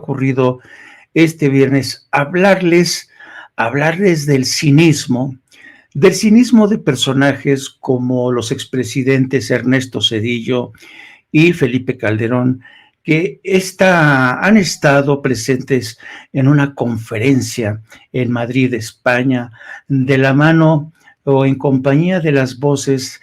ocurrido este viernes, hablarles del cinismo de personajes como los expresidentes Ernesto Zedillo y Felipe Calderón, que han estado presentes en una conferencia en Madrid, España, de la mano o en compañía de las voces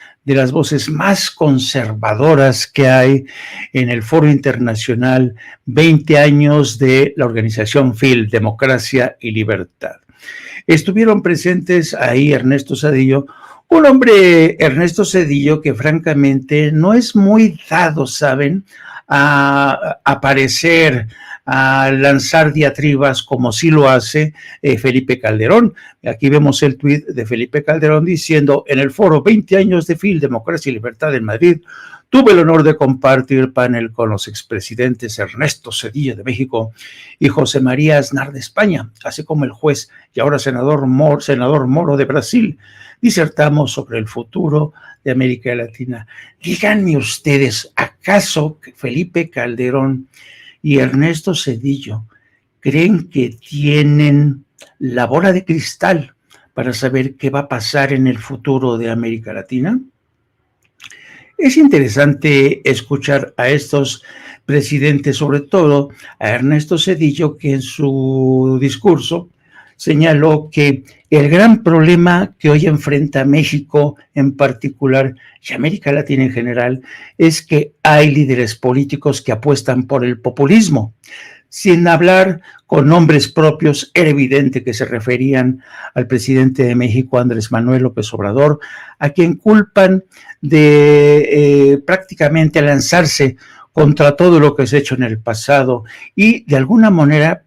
más conservadoras que hay en el Foro Internacional 20 años de la organización FIL, Democracia y Libertad. Estuvieron presentes ahí Ernesto Zedillo, un hombre, Ernesto Zedillo, que francamente no es muy dado, ¿saben?, a aparecer, a lanzar diatribas como sí lo hace Felipe Calderón. Aquí vemos el tuit de Felipe Calderón diciendo: en el foro 20 años de FIL, Democracia y Libertad en Madrid, tuve el honor de compartir panel con los expresidentes Ernesto Zedillo de México y José María Aznar de España, así como el juez y ahora senador Moro de Brasil. Disertamos sobre el futuro de América Latina. Díganme ustedes, ¿acaso Felipe Calderón y Ernesto Zedillo creen que tienen la bola de cristal para saber qué va a pasar en el futuro de América Latina? Es interesante escuchar a estos presidentes, sobre todo a Ernesto Zedillo, que en su discurso señaló que el gran problema que hoy enfrenta México en particular y América Latina en general es que hay líderes políticos que apuestan por el populismo. Sin hablar con nombres propios, era evidente que se referían al presidente de México, Andrés Manuel López Obrador, a quien culpan de prácticamente lanzarse contra todo lo que se ha hecho en el pasado y de alguna manera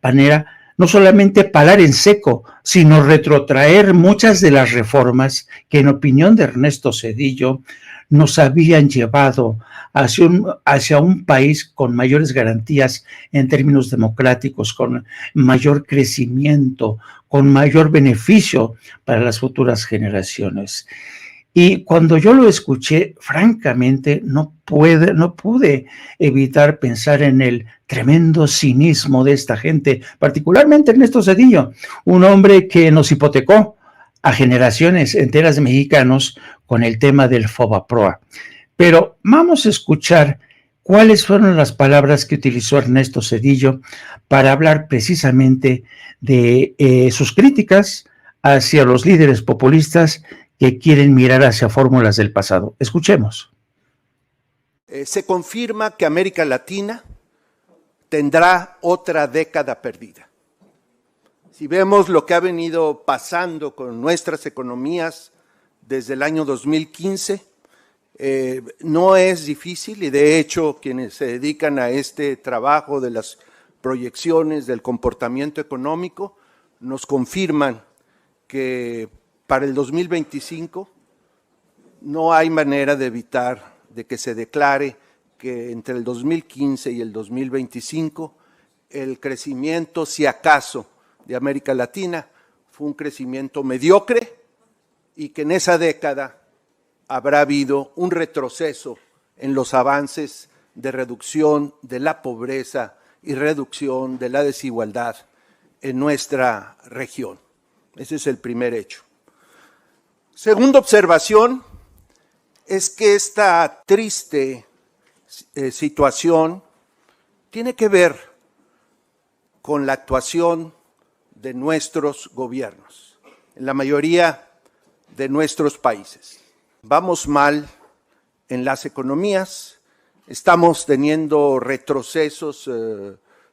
no solamente parar en seco, sino retrotraer muchas de las reformas que, en opinión de Ernesto Zedillo, nos habían llevado hacia un país con mayores garantías en términos democráticos, con mayor crecimiento, con mayor beneficio para las futuras generaciones. Y cuando yo lo escuché, francamente, no pude evitar pensar en el tremendo cinismo de esta gente, particularmente Ernesto Zedillo, un hombre que nos hipotecó a generaciones enteras de mexicanos con el tema del Fobaproa. Pero vamos a escuchar cuáles fueron las palabras que utilizó Ernesto Zedillo para hablar precisamente de sus críticas hacia los líderes populistas que quieren mirar hacia fórmulas del pasado. Escuchemos. Se confirma que América Latina tendrá otra década perdida. Si vemos lo que ha venido pasando con nuestras economías desde el año 2015, no es difícil, y de hecho quienes se dedican a este trabajo de las proyecciones del comportamiento económico nos confirman que para el 2025 no hay manera de evitar de que se declare que entre el 2015 y el 2025 el crecimiento, si acaso, de América Latina fue un crecimiento mediocre y que en esa década habrá habido un retroceso en los avances de reducción de la pobreza y reducción de la desigualdad en nuestra región. Ese es el primer hecho. Segunda observación es que esta triste situación tiene que ver con la actuación de nuestros gobiernos, en la mayoría de nuestros países. Vamos mal en las economías, estamos teniendo retrocesos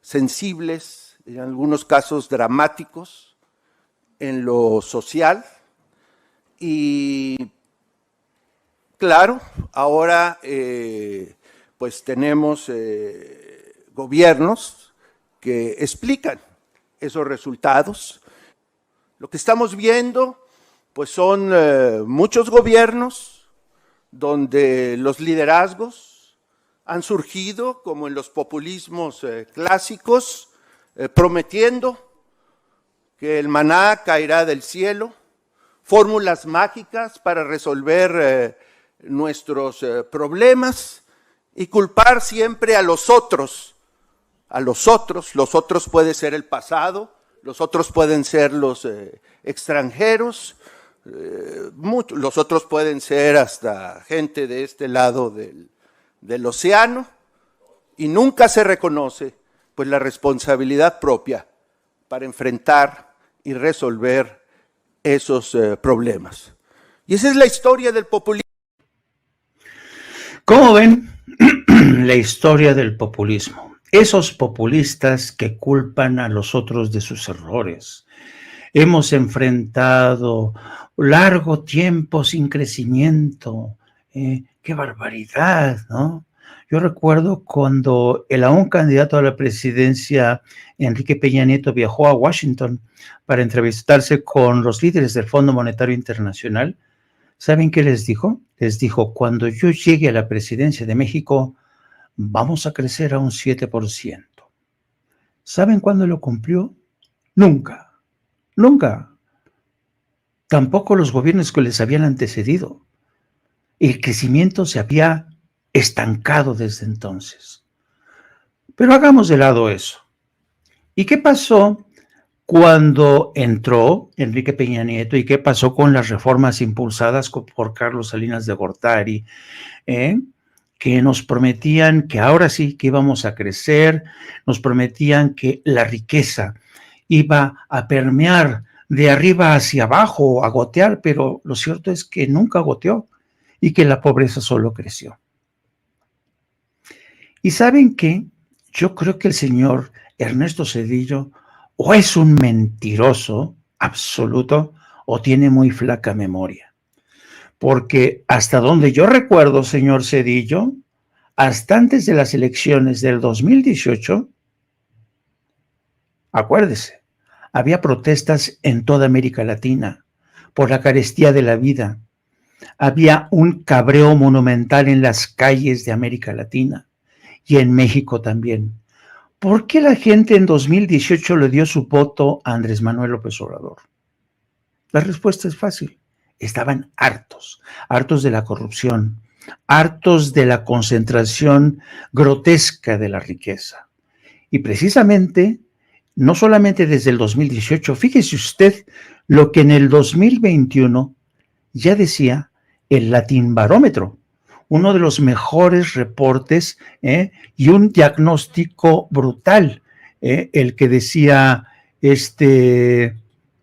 sensibles, en algunos casos dramáticos, en lo social y claro, ahora pues tenemos gobiernos que explican esos resultados. Lo que estamos viendo pues son muchos gobiernos donde los liderazgos han surgido como en los populismos clásicos, prometiendo que el maná caerá del cielo, fórmulas mágicas para resolver nuestros problemas y culpar siempre a los otros a los otros puede ser el pasado, los otros pueden ser los extranjeros, los otros pueden ser hasta gente de este lado del océano, y nunca se reconoce pues la responsabilidad propia para enfrentar y resolver esos problemas. Y esa es la historia del populismo. ¿Cómo ven la historia del populismo? Esos populistas que culpan a los otros de sus errores. Hemos enfrentado largo tiempo sin crecimiento. ¡Qué barbaridad!, ¿no? Yo recuerdo cuando el aún candidato a la presidencia, Enrique Peña Nieto, viajó a Washington para entrevistarse con los líderes del Fondo Monetario Internacional. ¿Saben qué les dijo? Les dijo, cuando yo llegue a la presidencia de México, vamos a crecer a un 7%. ¿Saben cuándo lo cumplió? Nunca, nunca. Tampoco los gobiernos que les habían antecedido. El crecimiento se había estancado desde entonces. Pero hagamos de lado eso. ¿Y qué pasó cuando entró Enrique Peña Nieto? ¿Y qué pasó con las reformas impulsadas por Carlos Salinas de Gortari? Que nos prometían que ahora sí que íbamos a crecer, nos prometían que la riqueza iba a permear de arriba hacia abajo, a gotear, pero lo cierto es que nunca goteó y que la pobreza solo creció. ¿Y saben qué? Yo creo que el señor Ernesto Zedillo o es un mentiroso absoluto o tiene muy flaca memoria. Porque hasta donde yo recuerdo, señor Zedillo, hasta antes de las elecciones del 2018, acuérdese, había protestas en toda América Latina por la carestía de la vida. Había un cabreo monumental en las calles de América Latina y en México también. ¿Por qué la gente en 2018 le dio su voto a Andrés Manuel López Obrador? La respuesta es fácil. Estaban hartos de la corrupción, hartos de la concentración grotesca de la riqueza. Y precisamente, no solamente desde el 2018, fíjese usted lo que en el 2021 ya decía el Latinbarómetro, uno de los mejores reportes y un diagnóstico brutal, el que decía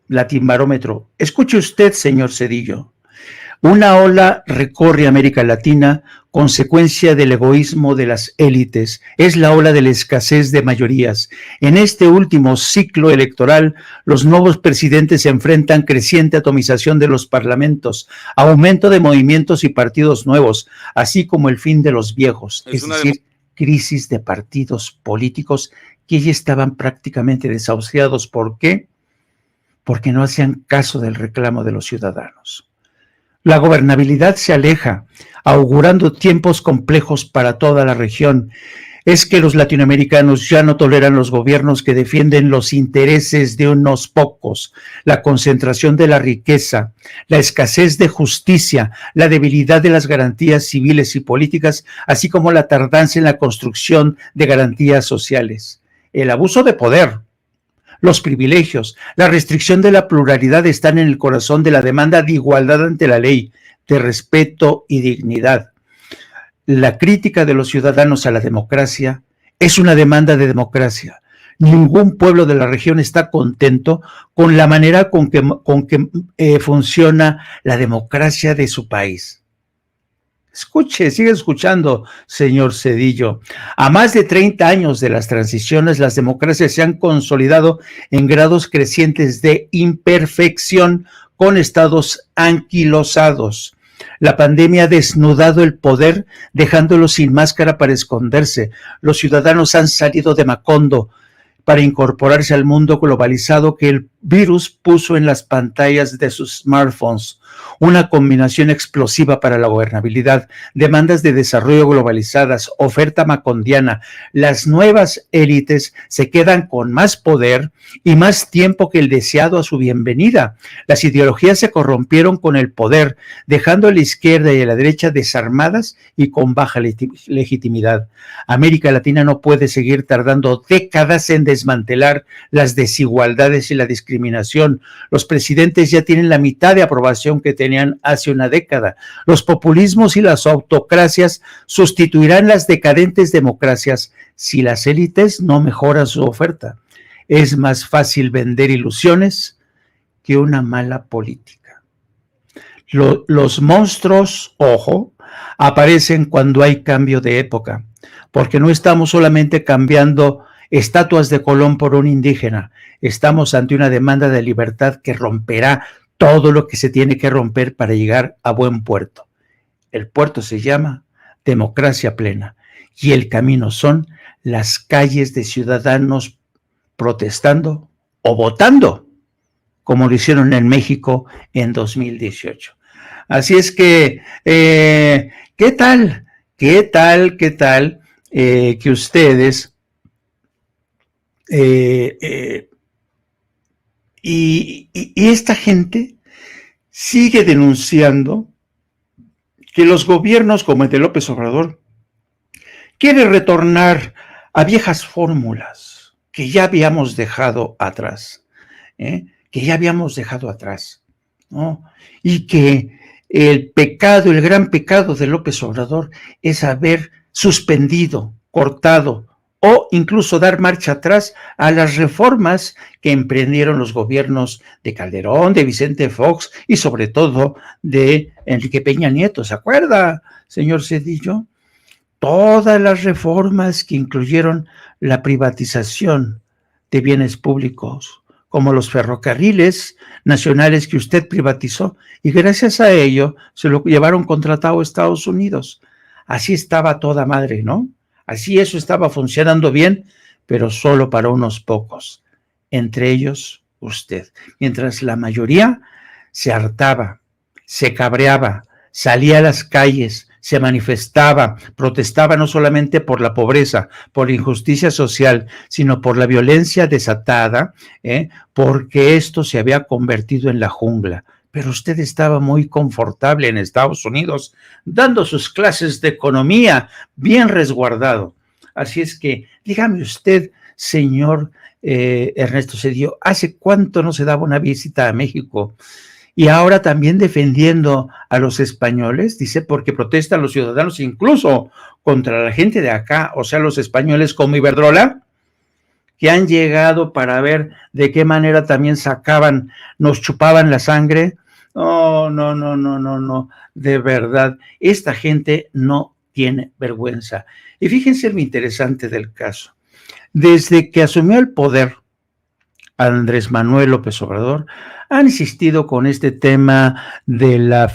Latinbarómetro. Escuche usted, señor Zedillo. Una ola recorre América Latina, consecuencia del egoísmo de las élites. Es la ola de la escasez de mayorías. En este último ciclo electoral, los nuevos presidentes se enfrentan creciente atomización de los parlamentos, aumento de movimientos y partidos nuevos, así como el fin de los viejos, es decir, crisis de partidos políticos que ya estaban prácticamente desahuciados. ¿Por qué? Porque no hacían caso del reclamo de los ciudadanos. La gobernabilidad se aleja, augurando tiempos complejos para toda la región. Es que los latinoamericanos ya no toleran los gobiernos que defienden los intereses de unos pocos, la concentración de la riqueza, la escasez de justicia, la debilidad de las garantías civiles y políticas, así como la tardanza en la construcción de garantías sociales. El abuso de poder, los privilegios, la restricción de la pluralidad están en el corazón de la demanda de igualdad ante la ley, de respeto y dignidad. La crítica de los ciudadanos a la democracia es una demanda de democracia. Ningún pueblo de la región está contento con la manera con que funciona la democracia de su país. Escuche, sigue escuchando, señor Zedillo. A más de 30 años de las transiciones, las democracias se han consolidado en grados crecientes de imperfección con estados anquilosados. La pandemia ha desnudado el poder, dejándolo sin máscara para esconderse. Los ciudadanos han salido de Macondo para incorporarse al mundo globalizado que el virus puso en las pantallas de sus smartphones. una combinación explosiva para la gobernabilidad, demandas de desarrollo globalizadas, oferta macondiana. Las nuevas élites se quedan con más poder y más tiempo que el deseado a su bienvenida. Las ideologías se corrompieron con el poder, dejando a la izquierda y a la derecha desarmadas y con baja legitimidad. América Latina no puede seguir tardando décadas en desmantelar las desigualdades y la discriminación. Los presidentes ya tienen la mitad de aprobación que tenían hace una década. Los populismos y las autocracias sustituirán las decadentes democracias si las élites no mejoran su oferta. Es más fácil vender ilusiones que una mala política. Los monstruos, ojo, aparecen cuando hay cambio de época, porque no estamos solamente cambiando estatuas de Colón por un indígena, estamos ante una demanda de libertad que romperá todo lo que se tiene que romper para llegar a buen puerto. El puerto se llama democracia plena y el camino son las calles de ciudadanos protestando o votando, como lo hicieron en México en 2018. Así es que, ¿qué tal que ustedes y esta gente sigue denunciando que los gobiernos como el de López Obrador quieren retornar a viejas fórmulas que ya habíamos dejado atrás, ¿no? Y que el gran pecado de López Obrador es haber suspendido, cortado o incluso dar marcha atrás a las reformas que emprendieron los gobiernos de Calderón, de Vicente Fox y sobre todo de Enrique Peña Nieto. ¿Se acuerda, señor Zedillo? Todas las reformas que incluyeron la privatización de bienes públicos, como los ferrocarriles nacionales que usted privatizó, y gracias a ello se lo llevaron contratado a Estados Unidos. Así estaba toda madre, ¿no? Así eso estaba funcionando bien, pero solo para unos pocos, entre ellos usted. Mientras la mayoría se hartaba, se cabreaba, salía a las calles, se manifestaba, protestaba no solamente por la pobreza, por la injusticia social, sino por la violencia desatada, porque esto se había convertido en la jungla. Pero usted estaba muy confortable en Estados Unidos, dando sus clases de economía, bien resguardado. Así es que, dígame usted, señor Ernesto Zedillo, ¿hace cuánto no se daba una visita a México? Y ahora también defendiendo a los españoles, dice, porque protestan los ciudadanos incluso contra la gente de acá, o sea, los españoles como Iberdrola, que han llegado para ver de qué manera también nos chupaban la sangre. No, de verdad, esta gente no tiene vergüenza. Y fíjense lo interesante del caso. Desde que asumió el poder Andrés Manuel López Obrador, han insistido con este tema de la